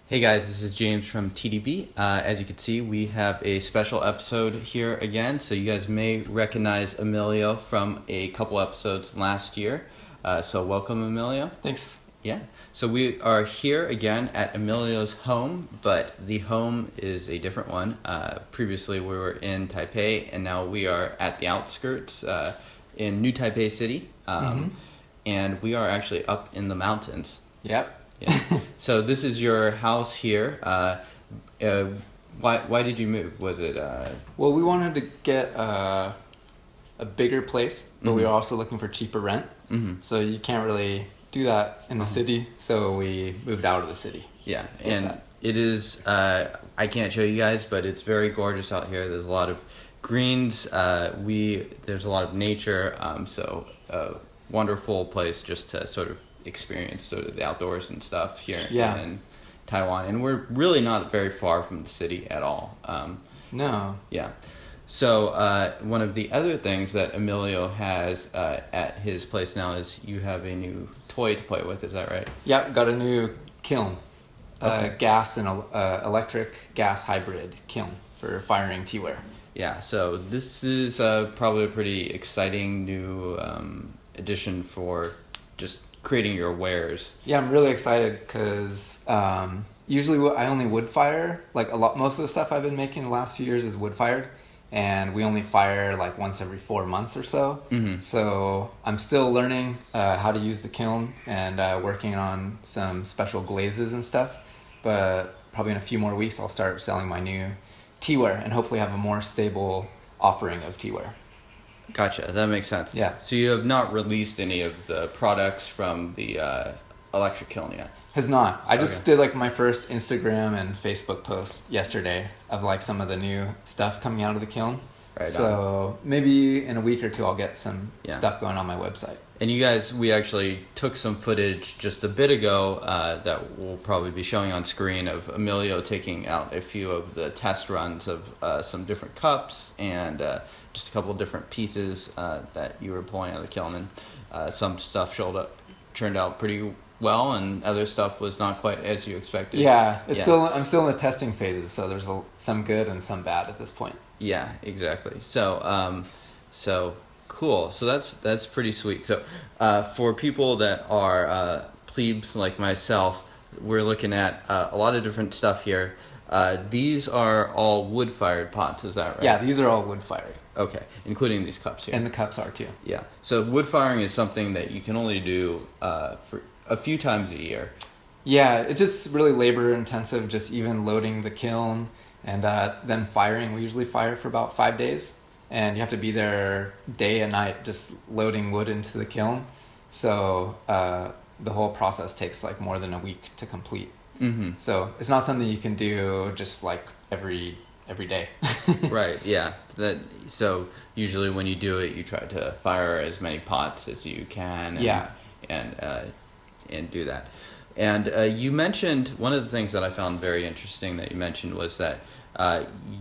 Hey guys, this is James from TeaDB. As you can see, we have a special episode here again. So you guys may recognize Emilio from a couple episodes last year. So welcome, Emilio. Thanks. Yeah. So we are here again at Emilio's home, but the home is a different one. Previously we were in Taipei, and now we are at the outskirts in New Taipei City. And we are actually up in the mountains. Yep. Yeah. So this is your house here. Why did you move? Was it? Well, we wanted to get a bigger place, but we were also looking for cheaper rent. So you can't really do that in the city. So we moved out of the city. Yeah, and it is. I can't show you guys, but it's very gorgeous out here. There's a lot of greens. There's a lot of nature. So a wonderful place just to sort of experience sort of the outdoors and stuff here in Taiwan, and we're really not very far from the city at all. No. Yeah. So one of the other things that Emilio has at his place now is you have a new toy to play with. Is that right? Yeah, got a new kiln, Okay. gas and electric gas hybrid kiln for firing Teaware. Yeah. So this is probably a pretty exciting new addition for just creating your wares. Yeah, I'm really excited because usually I only wood fire. Most of the stuff I've been making the last few years is wood fired, and we only fire like once every 4 months or so. So I'm still learning how to use the kiln and working on some special glazes and stuff. But probably in a few more weeks I'll start selling my new Teaware and hopefully have a more stable offering of Teaware. Gotcha. That makes sense. Yeah. So you have not released any of the products from the electric kiln yet? Has not. I just did like my first Instagram and Facebook post yesterday of like some of the new stuff coming out of the kiln. Right. So maybe in a week or two I'll get some stuff going on my website. And you guys, we actually took some footage just a bit ago that we'll probably be showing on screen of Emilio taking out a few of the test runs of some different cups and just a couple of different pieces that you were pulling out of the kiln. And some stuff turned out pretty well, and other stuff was not quite as you expected. Yeah, I'm still in the testing phases, so there's some good and some bad at this point. Yeah, exactly. So cool. So that's pretty sweet. So for people that are plebes like myself, we're looking at a lot of different stuff here. These are all wood-fired pots, is that right? Yeah, these are all wood-fired. Okay, including these cups here. And the cups are too. Yeah. So wood firing is something that you can only do for a few times a year. Yeah, it's just really labor intensive, just even loading the kiln and then firing. We usually fire for about 5 days, and you have to be there day and night just loading wood into the kiln. So the whole process takes like more than a week to complete. So it's not something you can do just like every day. Right. Yeah. So usually when you do it, you try to fire as many pots as you can. And do that. And you mentioned one of the things that I found very interesting that you mentioned was that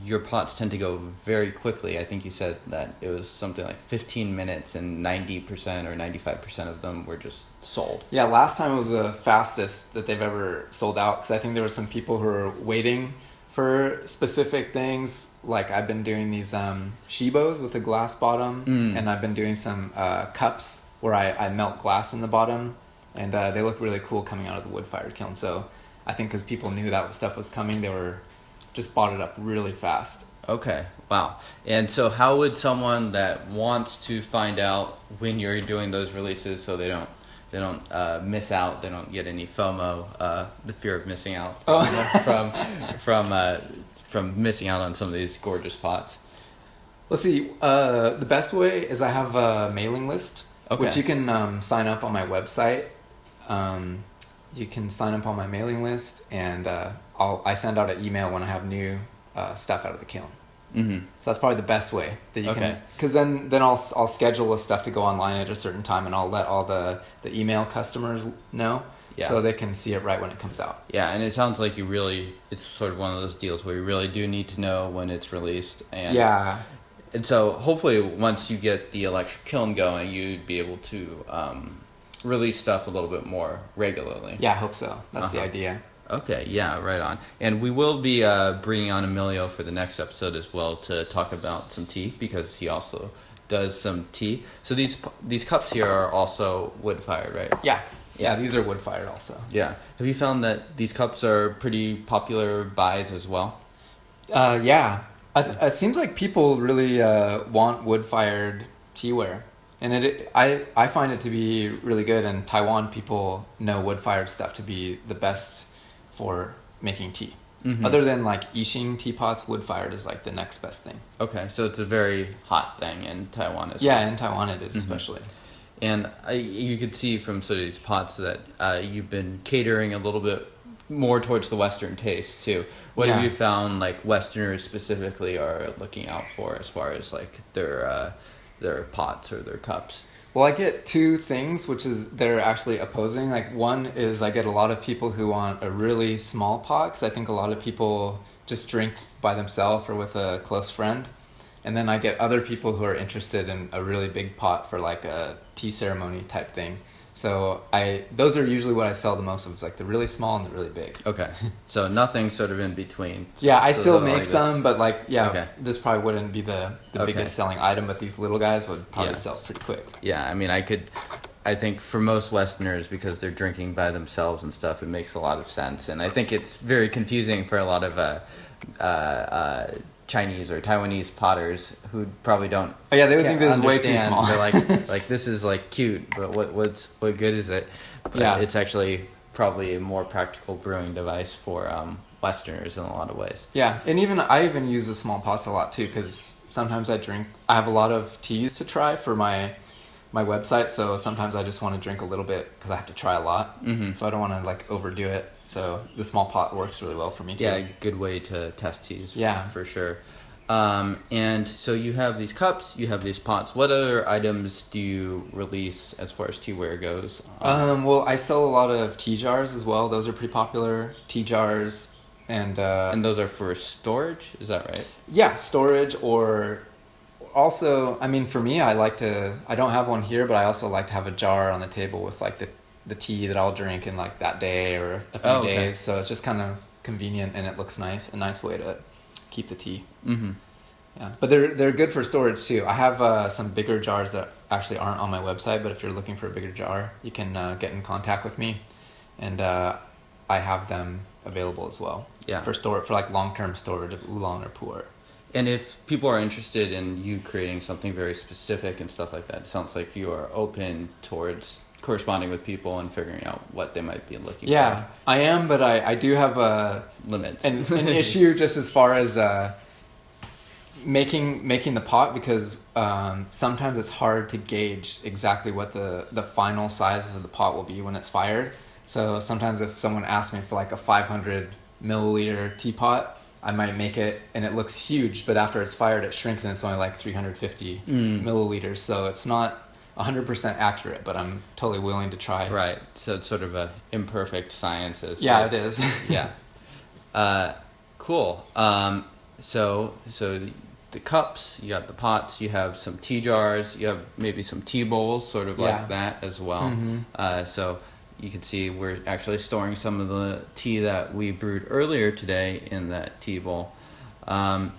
your pots tend to go very quickly. I think you said that it was something like 15 minutes and 90% or 95% of them were just sold. Yeah, last time it was the fastest that they've ever sold out, because I think there were some people who were waiting for specific things. Like I've been doing these shibos with a glass bottom, and I've been doing some cups where I melt glass in the bottom, and they look really cool coming out of the wood-fired kiln. So I think because people knew that stuff was coming, they were just bought it up really fast. Okay, wow. And so how would someone that wants to find out when you're doing those releases so they don't miss out, they don't get any FOMO, the fear of missing out from missing out on some of these gorgeous pots? Let's see. The best way is I have a mailing list, which you can sign up on my website. You can sign up on my mailing list, and I send out an email when I have new stuff out of the kiln. So that's probably the best way that you can, because then I'll schedule the stuff to go online at a certain time, and I'll let all the email customers know, so they can see it right when it comes out. Yeah, and it sounds like it's sort of one of those deals where you really do need to know when it's released. And so hopefully once you get the electric kiln going, you'd be able to release stuff a little bit more regularly. Yeah, I hope so. That's the idea. Okay, yeah, right on. And we will be bringing on Emilio for the next episode as well to talk about some tea, because he also does some tea. So these cups here are also wood fired, right? Yeah, these are wood fired also. Yeah. Have you found that these cups are pretty popular buys as well? Yeah. It seems like people really want wood fired teaware. And I find it to be really good. And Taiwan people know wood fired stuff to be the best for making tea. Mm-hmm. Other than like Yixing teapots, wood fired is like the next best thing. Okay, so it's a very hot thing in Taiwan as well. Yeah, in Taiwan it is, mm-hmm. especially. And you could see from sort of these pots that you've been catering a little bit more towards the Western taste too. What have you found like Westerners specifically are looking out for as far as like their pots or their cups? Well, I get two things, which is they're actually opposing. Like one is I get a lot of people who want a really small pot, because I think a lot of people just drink by themselves or with a close friend. And then I get other people who are interested in a really big pot for like a tea ceremony type thing. So those are usually what I sell the most of, is like the really small and the really big. Okay. So nothing sort of in between. Yeah, I still make some, but like, this probably wouldn't be the biggest selling item, but these little guys would probably sell pretty quick. Yeah, I mean, I think for most Westerners, because they're drinking by themselves and stuff, it makes a lot of sense. And I think it's very confusing for a lot of Chinese or Taiwanese potters who probably don't. Oh yeah, they would think this is way too small. They're like this is like cute, but what good is it? But it's actually probably a more practical brewing device for Westerners in a lot of ways. Yeah, and I even use the small pots a lot too, because sometimes I have a lot of teas to try for my website, so sometimes I just want to drink a little bit because I have to try a lot. Mm-hmm. So I don't want to like overdo it. So the small pot works really well for me too. Yeah, good way to test teas. Yeah, for sure. And so you have these cups, you have these pots. What other items do you release as far as teaware goes? Well, I sell a lot of tea jars as well. Those are pretty popular. Tea jars, and those are for storage. Is that right? Yeah, storage or. Also, I mean, for me, I don't have one here, but I also like to have a jar on the table with like the tea that I'll drink in like that day or a few days. So it's just kind of convenient, and it looks nice, a nice way to keep the tea. Mm-hmm. Yeah, but they're good for storage too. I have some bigger jars that actually aren't on my website, but if you're looking for a bigger jar, you can get in contact with me, and I have them available as well. Yeah, for like long-term storage of oolong or pu'er. And if people are interested in you creating something very specific and stuff like that, it sounds like you are open towards corresponding with people and figuring out what they might be looking for. Yeah, I am, but I do have limits. An issue just as far as making the pot, because sometimes it's hard to gauge exactly what the final size of the pot will be when it's fired. So sometimes if someone asks me for like a 500 milliliter teapot, I might make it and it looks huge, but after it's fired, it shrinks and it's only like 350 milliliters. So it's not 100% accurate, but I'm totally willing to try. Right. So it's sort of a imperfect science. Yeah, it is. Yeah. Cool. So the cups, you got the pots, you have some tea jars, you have maybe some tea bowls, sort of like that as well. Mm-hmm. So you can see we're actually storing some of the tea that we brewed earlier today in that tea bowl. And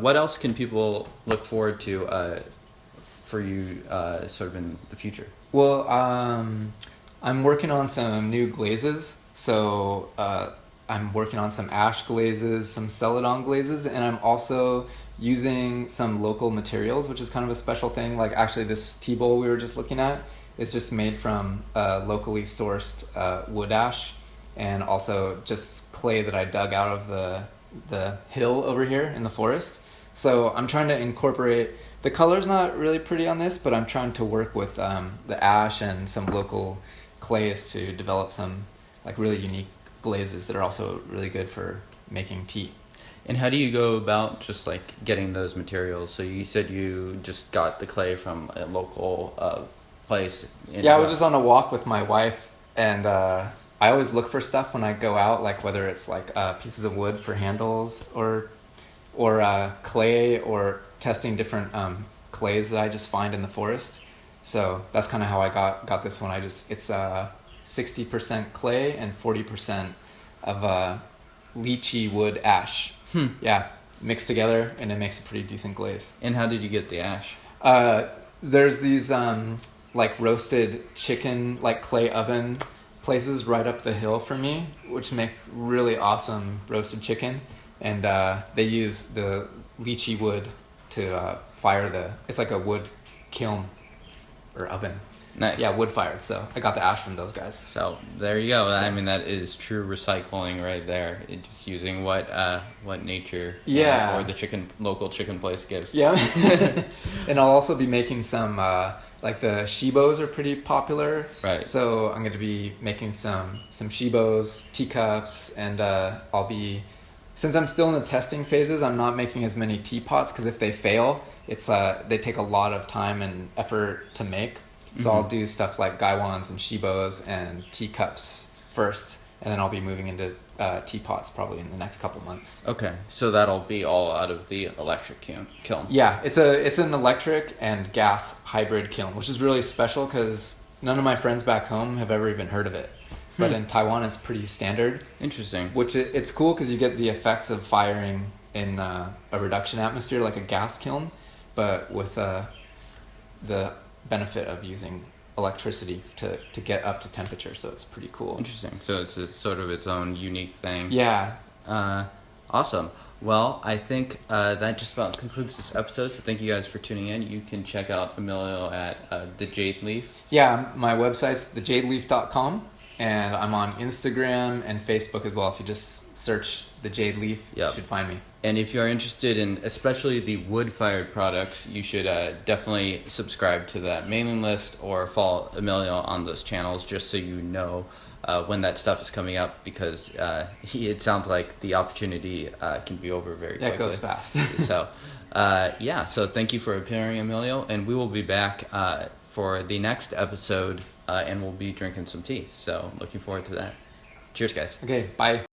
what else can people look forward to for you sort of in the future? Well, I'm working on some new glazes. So I'm working on some ash glazes, some celadon glazes, and I'm also using some local materials, which is kind of a special thing. Like actually this tea bowl we were just looking at, it's just made from locally sourced wood ash, and also just clay that I dug out of the hill over here in the forest. So I'm trying to incorporate, the color's not really pretty on this, but I'm trying to work with the ash and some local clays to develop some like really unique glazes that are also really good for making tea. And how do you go about just like getting those materials? So you said you just got the clay from a local place. Yeah, I was just on a walk with my wife, and I always look for stuff when I go out, like whether it's like pieces of wood for handles or clay, or testing different clays that I just find in the forest. So that's kind of how I got this one. It's 60% clay and 40% of lychee wood ash. Yeah, mixed together, and it makes a pretty decent glaze. And how did you get the ash? There's these like roasted chicken, like clay oven places right up the hill from me, which make really awesome roasted chicken, and they use the lychee wood to fire it's like a wood kiln or oven. Nice. Yeah, wood fired. So I got the ash from those guys. So there you go. I mean, that is true recycling right there. Just using what nature, or the local chicken place gives. Yeah. And I'll also be making some like the shibos are pretty popular. Right. So I'm going to be making some shibos, teacups, and I'll be, since I'm still in the testing phases, I'm not making as many teapots because if they fail, it's they take a lot of time and effort to make. So I'll do stuff like gaiwans and shibos and teacups first, and then I'll be moving into teapots probably in the next couple months. Okay, so that'll be all out of the electric kiln. Yeah, it's an electric and gas hybrid kiln, which is really special because none of my friends back home have ever even heard of it. But in Taiwan, it's pretty standard. Interesting. Which it's cool because you get the effects of firing in a reduction atmosphere like a gas kiln, but with the benefit of using electricity to get up to temperature, so it's pretty cool. Interesting. So it's sort of its own unique thing. Yeah. Awesome. Well, I think that just about concludes this episode, so thank you guys for tuning in. You can check out Emilio at the Jade Leaf. Yeah, my website's thejadeleaf.com, and I'm on Instagram and Facebook as well. If you just search the Jade Leaf, you should find me. And if you're interested in especially the wood-fired products, you should definitely subscribe to that mailing list or follow Emilio on those channels just so you know when that stuff is coming up, because it sounds like the opportunity can be over very quickly. It goes fast. So, so thank you for appearing, Emilio, and we will be back for the next episode, and we'll be drinking some tea. So looking forward to that. Cheers, guys. Okay, bye.